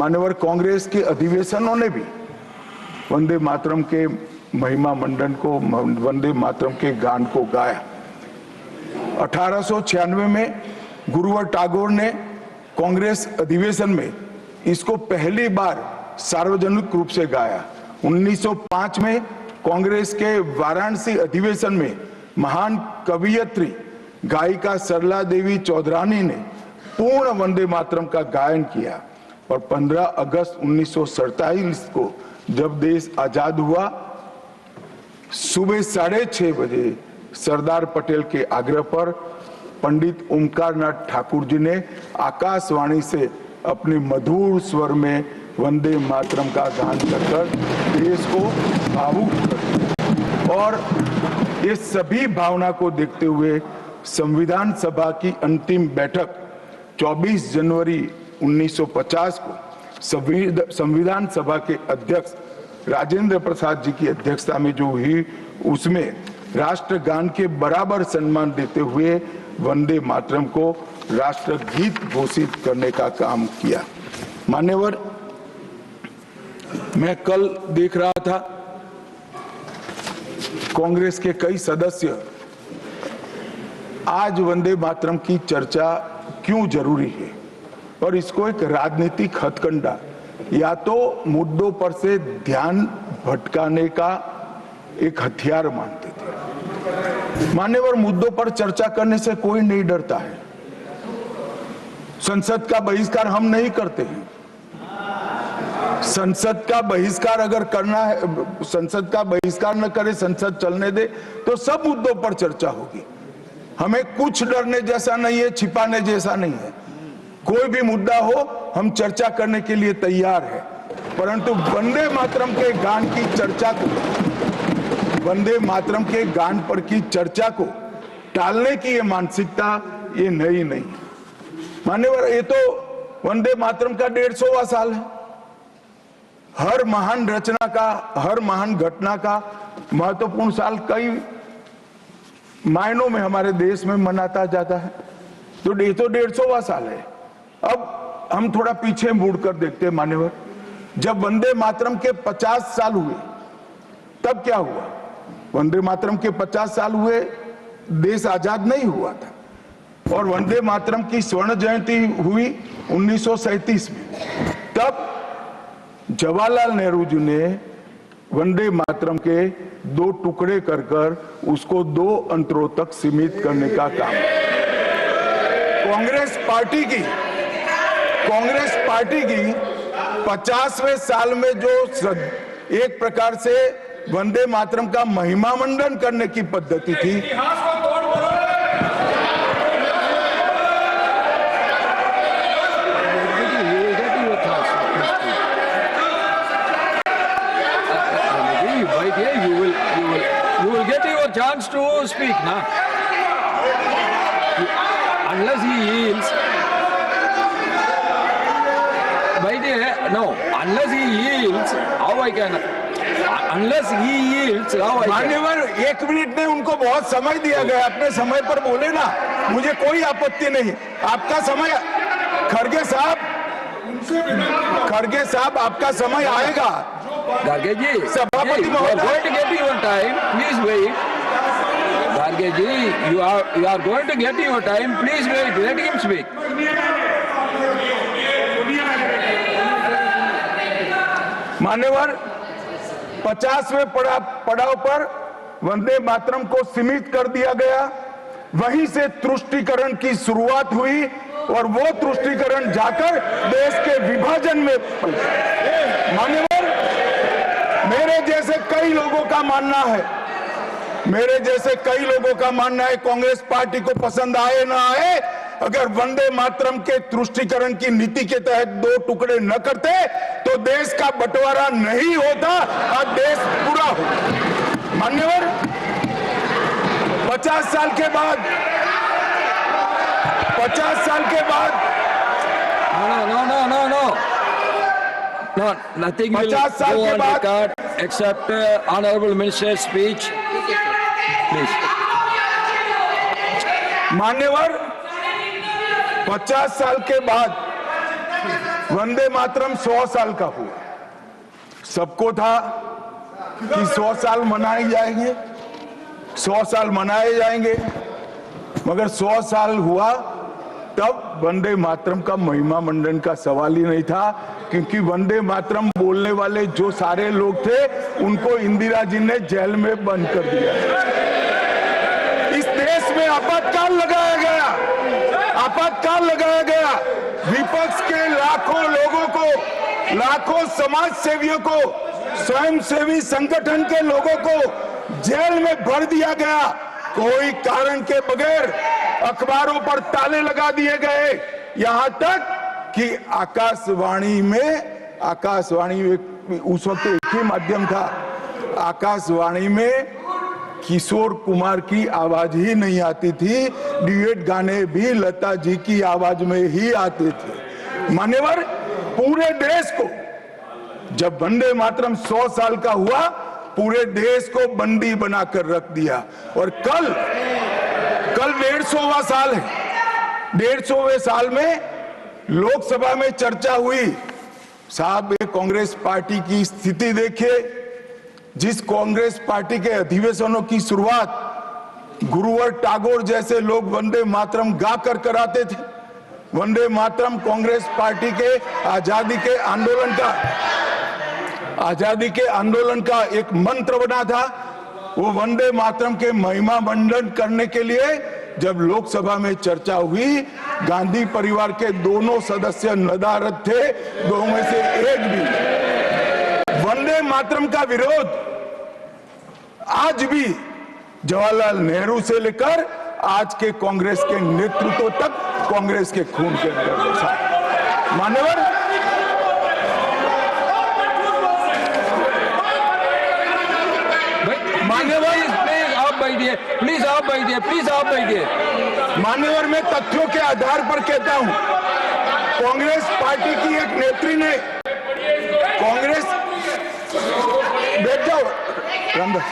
मान्यवर कांग्रेस के अधिवेशनों ने भी वंदे मातरम के महिमा मंडन को, वंदे मातरम के गान को गाया। 1896 में गुरुवर टैगोर ने कांग्रेस अधिवेशन में इसको पहली बार सार्वजनिक रूप से गाया। 1905 में कांग्रेस के वाराणसी अधिवेशन में महान कवियत्री गायिका सरला देवी चौधरानी ने पूर्ण वंदे मातरम का गायन किया। और 15 अगस्त 1947 को जब देश आजाद हुआ, सुबह 6:30 बजे सरदार पटेल के आग्रह पर पंडित ओमकार नाथ ठाकुर जी ने आकाशवाणी से अपने मधुर स्वर में वंदे मातरम का गान कर देश को भावुक कर दिया। और ये सभी भावना को देखते हुए संविधान सभा की अंतिम बैठक 24 जनवरी 1950 को संविधान सभा के अध्यक्ष राजेंद्र प्रसाद जी की अध्यक्षता में जो हुई, उसमें राष्ट्रगान के बराबर सम्मान देते हुए वंदे मातरम को राष्ट्रगीत घोषित करने का काम किया। मान्यवर, मैं कल देख रहा था कांग्रेस के कई सदस्य आज वंदे मातरम की चर्चा क्यों जरूरी है और इसको एक राजनीतिक हथकंडा या तो मुद्दों पर से ध्यान भटकाने का एक हथियार मानते थे। मान्यवर, मुद्दों पर चर्चा करने से कोई नहीं डरता है। संसद का बहिष्कार हम नहीं करते हैं। संसद का बहिष्कार अगर करना है, संसद का बहिष्कार न करे, संसद चलने दे, तो सब मुद्दों पर चर्चा होगी। हमें कुछ डरने जैसा नहीं है, छिपाने जैसा नहीं है। कोई भी मुद्दा हो, हम चर्चा करने के लिए तैयार है। परंतु वंदे मातरम के गान की चर्चा को, वंदे मातरम के गान पर की चर्चा को टालने की ये मानसिकता ये नई नहीं। मान्यवर, ये तो वंदे मातरम का 150वां साल है। हर महान रचना का, हर महान घटना का महत्वपूर्ण साल कई मायनों में हमारे देश में मनाता जाता है। तो ये तो 150वां साल है। अब हम थोड़ा पीछे मुड़कर देखते हैं। मान्यवर, जब वंदे मातरम के 50 साल हुए तब क्या हुआ? वंदे मातरम के 50 साल हुए, देश आजाद नहीं हुआ था। और वंदे मातरम की स्वर्ण जयंती हुई 1937 में। तब जवाहरलाल नेहरू जी ने वंदे मातरम के 2 टुकड़े कर उसको 2 अंतरों तक सीमित करने का काम। कांग्रेस पार्टी की 50वें साल में जो एक प्रकार से वंदे मातरम का महिमा मंडन करने की पद्धति थी, you will get your chance to speak now. Unless he yields, unless he yields, how I can? Unless he yields, how I can? मान्यवर, 1 मिनट में उनको बहुत समय दिया गया, अपने समय पर बोले ना, मुझे कोई आपत्ति नहीं। आपका समय, खड़गे साहब आपका समय आएगा। Garge ji, सभापति you are going to get your time. Please wait. Garge ji, you are going to get your time. Please wait. Let him speak. मान्यवर, 50वें पड़ाव पर वंदे मातरम को सीमित कर दिया गया। वहीं से तुष्टीकरण की शुरुआत हुई और वो तुष्टीकरण जाकर देश के विभाजन में। मान्यवर, मेरे जैसे कई लोगों का मानना है, कांग्रेस पार्टी को पसंद आए ना आए, अगर वंदे मातरम के तुष्टीकरण की नीति के तहत 2 टुकड़े न करते तो देश का बंटवारा नहीं होता और देश पूरा हो। मान्यवर, 50 साल के बाद No, nothing will 50 साल go के on बाद record except honorable minister's speech. Please. मान्यवर, 50 साल के बाद वंदे मातरम 100 साल का हुआ। सबको था कि 100 साल मनाए जाएंगे, 100 साल मनाए जाएंगे, मगर 100 साल हुआ तब वंदे मातरम का महिमा मंडन का सवाल ही नहीं था, क्योंकि वंदे मातरम बोलने वाले जो सारे लोग थे उनको इंदिरा जी ने जेल में बंद कर दिया। इस देश में आपातकाल लगाया गया, आपातकाल लगाया गया। विपक्ष के लाखों लोगों को, लाखों समाज सेवियों को, स्वयंसेवी संगठन के लोगों को जेल में भर दिया गया। कोई कारण के बगैर अखबारों पर ताले लगा दिए गए, यहां तक कि आकाशवाणी उस वक्त एक ही माध्यम था, आकाशवाणी में किशोर कुमार की आवाज ही नहीं आती थी, ड्यूएट गाने भी लता जी की आवाज में ही आते थे। मान्यवर, पूरे देश को जब वंदे मातरम 100 साल का हुआ, पूरे देश को बंदी बनाकर रख दिया। और कल 150वां साल है। 150वें साल में लोकसभा में चर्चा हुई। साहब, ये कांग्रेस पार्टी की स्थिति देखिए। जिस कांग्रेस पार्टी के अधिवेशनों की शुरुआत गुरुवर टैगोर जैसे लोग वंदे मातरम गा कर कराते थे। वंदे मातरम कांग्रेस पार्टी के आजादी के आंदोलन का एक मंत्र बना था। वो वंदे मातरम के महिमा मंडन करने के लिए जब लोकसभा में चर्चा हुई, गांधी परिवार के दोनों सदस्य नदारद थे, दो में से एक भी। वंदे मातरम का विरोध आज भी जवाहरलाल नेहरू से लेकर आज के कांग्रेस के नेतृत्व तक कांग्रेस के खून के अंदर। मान्यवर, प्लीज आप बैठिए। मान्यवर, मैं तथ्यों के आधार पर कहता हूं, कांग्रेस पार्टी की एक नेत्री ने कांग्रेस बैठ जाओ रामदास,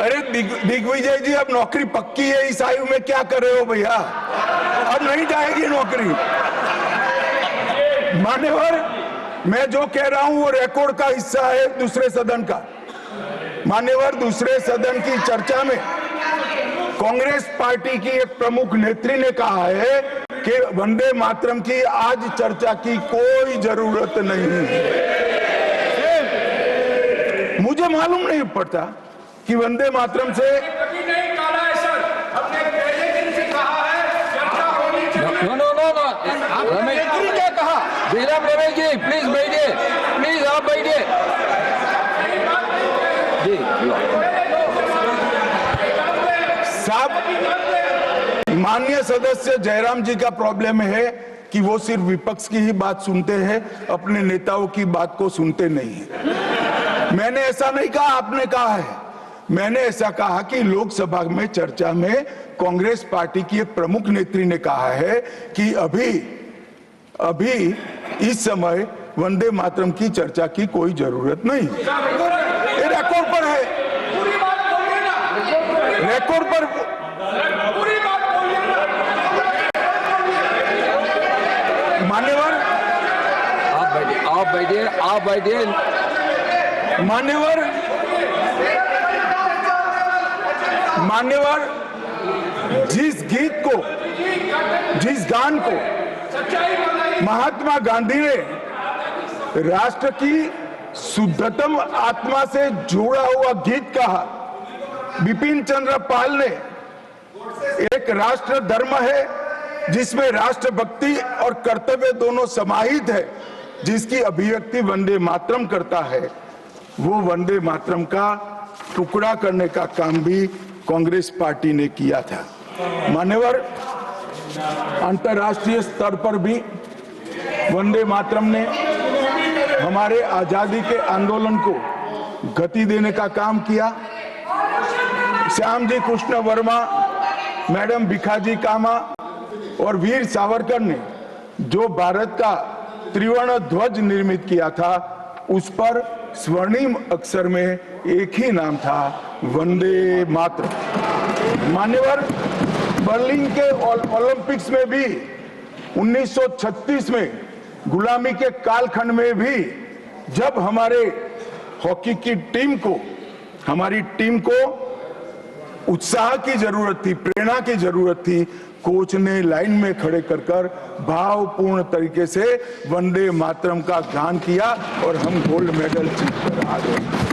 अरे दिग्विजय जी, अब नौकरी पक्की है इस आयु में, क्या कर रहे हो भैया? अब नहीं जाएगी नौकरी। मान्यवर, मैं जो कह रहा हूं वो रिकॉर्ड का हिस्सा है दूसरे सदन का। मान्यवर, दूसरे सदन की चर्चा में कांग्रेस पार्टी की एक प्रमुख नेत्री ने कहा है कि वंदे मातरम की आज चर्चा की कोई जरूरत नहीं है। मुझे मालूम नहीं पड़ता कि वंदे मातरम से जयराम रमेश जी, प्लीज बैठिए, प्लीज आप बैठिए जी। साहब, माननीय सदस्य जयराम जी का प्रॉब्लम है कि वो सिर्फ विपक्ष की ही बात सुनते हैं, अपने नेताओं की बात को सुनते नहीं है। मैंने ऐसा नहीं कहा, आपने कहा है। मैंने ऐसा कहा कि लोकसभा में चर्चा में कांग्रेस पार्टी की एक प्रमुख नेत्री ने कहा है कि अभी इस समय वंदे मातरम की चर्चा की कोई जरूरत नहीं। ये रिकॉर्ड पर है, रिकॉर्ड पर। मान्यवर, आप बैठिए। मान्यवर, जिस गीत को, जिस गान को महात्मा गांधी ने राष्ट्र की शुद्धतम आत्मा से जुड़ा हुआ गीत कहा, बिपिन चंद्र पाल ने एक राष्ट्र धर्म है जिसमें राष्ट्रभक्ति और कर्तव्य दोनों समाहित है, जिसकी अभिव्यक्ति वंदे मातरम करता है, वो वंदे मातरम का टुकड़ा करने का काम भी कांग्रेस पार्टी ने किया था। मान्यवर, अंतर्राष्ट्रीय स्तर पर भी वंदे मातरम ने हमारे आजादी के आंदोलन को गति देने का काम किया। श्याम जी कृष्ण वर्मा, मैडम भिखाजी कामा और वीर सावरकर ने जो भारत का त्रिवर्ण ध्वज निर्मित किया था, उस पर स्वर्णिम अक्षर में एक ही नाम था, वंदे मातरम। मान्यवर, बर्लिन के ओलंपिक्स में भी 1936 में गुलामी के कालखंड में भी जब हमारे हॉकी की हमारी टीम को उत्साह की जरूरत थी, प्रेरणा की जरूरत थी, कोच ने लाइन में खड़े कर भावपूर्ण तरीके से वंदे मातरम का गान किया और हम गोल्ड मेडल जीत कर आ गए।